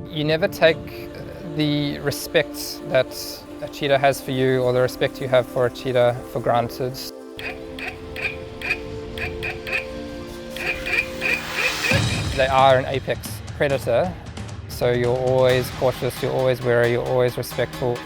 You never take the respect that a cheetah has for you or the respect you have for a cheetah for granted. They are an apex predator, so you're always cautious, you're always wary, you're always respectful.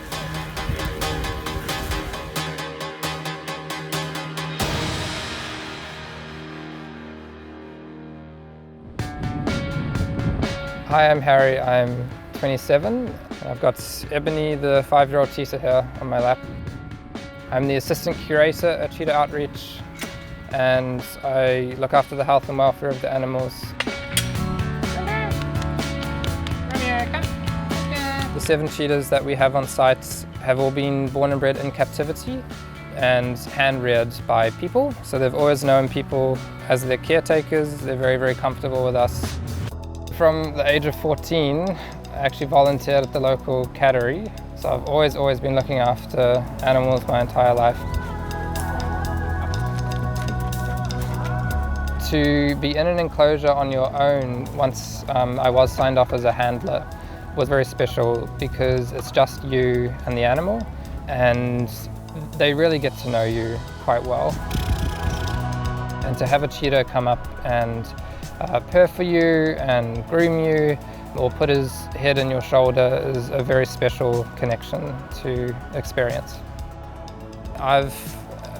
Hi, I'm Harry, I'm 27. I've got Ebony, the 5-year-old cheetah here on my lap. I'm the assistant curator at Cheetah Outreach, and I look after the health and welfare of the animals. The 7 cheetahs that we have on site have all been born and bred in captivity and hand-reared by people. So they've always known people as their caretakers. They're very, very comfortable with us. From the age of 14, I actually volunteered at the local cattery. So I've always been looking after animals my entire life. To be in an enclosure on your own once I was signed off as a handler was very special because it's just you and the animal, and they really get to know you quite well. And to have a cheetah come up and purr for you and groom you or put his head in your shoulder is a very special connection to experience. I've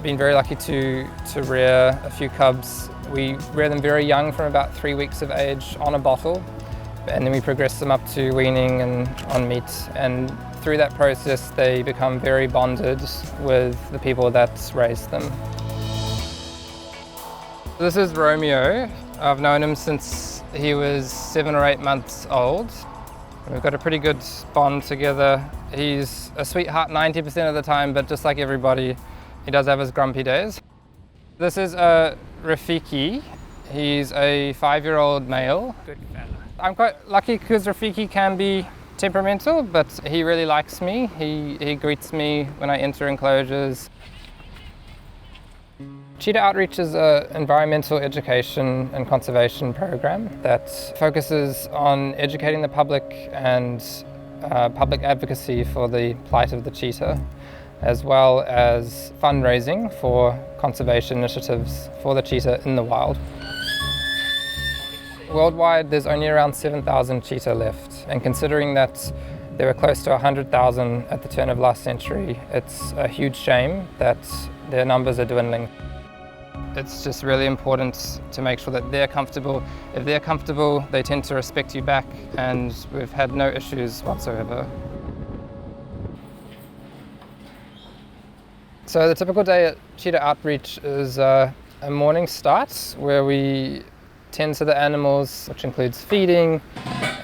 been very lucky to rear a few cubs. We rear them very young, from about 3 weeks of age, on a bottle, and then we progress them up to weaning and on meat. And through that process, they become very bonded with the people that raised them. This is Romeo. I've known him since he was 7 or 8 months old. We've got a pretty good bond together. He's a sweetheart 90% of the time, but just like everybody, he does have his grumpy days. This is Rafiki. He's a 5-year-old male. Good fella. I'm quite lucky because Rafiki can be temperamental, but he really likes me. He greets me when I enter enclosures. Cheetah Outreach is an environmental education and conservation program that focuses on educating the public and public advocacy for the plight of the cheetah, as well as fundraising for conservation initiatives for the cheetah in the wild. Worldwide, there's only around 7,000 cheetah left, and considering that there were close to 100,000 at the turn of last century, it's a huge shame that their numbers are dwindling. It's just really important to make sure that they're comfortable. If they're comfortable, they tend to respect you back, and we've had no issues whatsoever. So the typical day at Cheetah Outreach is a morning start where we tend to the animals, which includes feeding,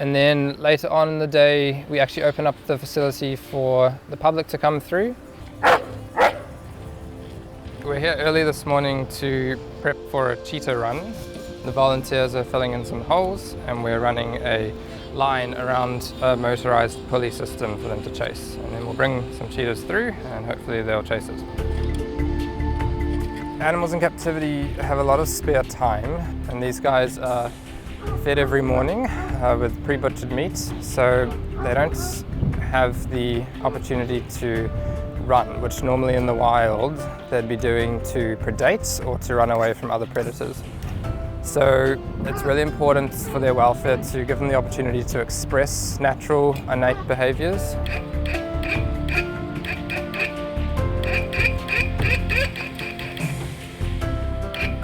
and then later on in the day we actually open up the facility for the public to come through. We're here early this morning to prep for a cheetah run. The volunteers are filling in some holes, and we're running a line around a motorized pulley system for them to chase. And then we'll bring some cheetahs through and hopefully they'll chase it. Animals in captivity have a lot of spare time, and these guys are fed every morning with pre-butchered meat, so they don't have the opportunity to run, which normally in the wild they'd be doing to predate or to run away from other predators. So it's really important for their welfare to give them the opportunity to express natural, innate behaviours.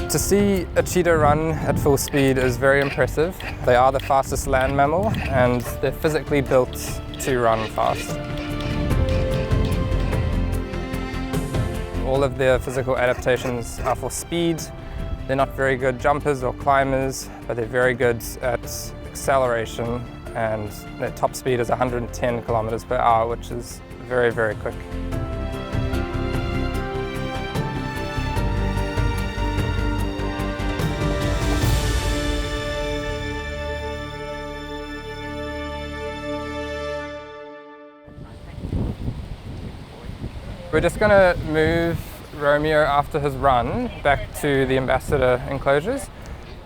To see a cheetah run at full speed is very impressive. They are the fastest land mammal, and they're physically built to run fast. All of their physical adaptations are for speed. They're not very good jumpers or climbers, but they're very good at acceleration, and their top speed is 110 kilometers per hour, which is very, very quick. We're just going to move Romeo after his run back to the ambassador enclosures,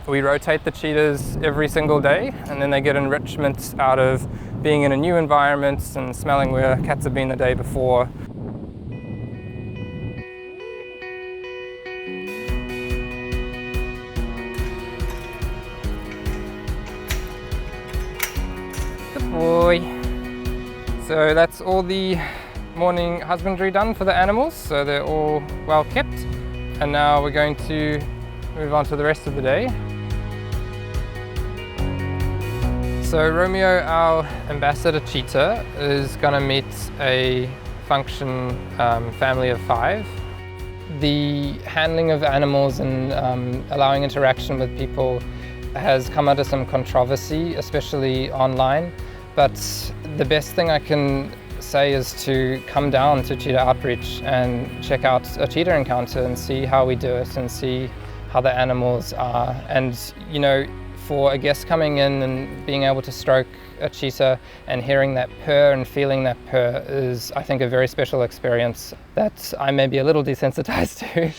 We rotate the cheetahs every single day, and then they get enrichment out of being in a new environment and smelling where cats have been the day before. Good boy. So that's all the morning husbandry done for the animals, so they're all well kept. And now we're going to move on to the rest of the day. So Romeo, our ambassador cheetah, is going to meet a function family of 5. The handling of animals and allowing interaction with people has come under some controversy, especially online. But the best thing I can say is to come down to Cheetah Outreach and check out a cheetah encounter and see how we do it and see how the animals are. And you know, for a guest coming in and being able to stroke a cheetah and hearing that purr and feeling that purr is, I think, a very special experience that I may be a little desensitized to.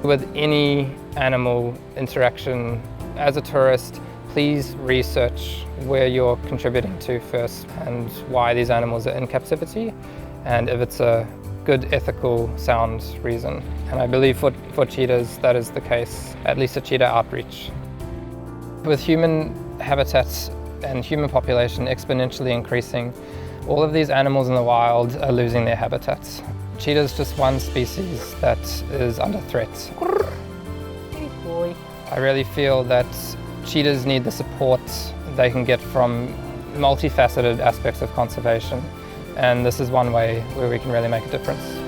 With any animal interaction, as a tourist, please research where you're contributing to first and why these animals are in captivity, and if it's a good, ethical, sound reason. And I believe for cheetahs that is the case, at least at Cheetah Outreach. With human habitats and human population exponentially increasing, all of these animals in the wild are losing their habitats. Cheetah is just one species that is under threat. Hey boy. I really feel that cheetahs need the support they can get from multifaceted aspects of conservation, and this is one way where we can really make a difference.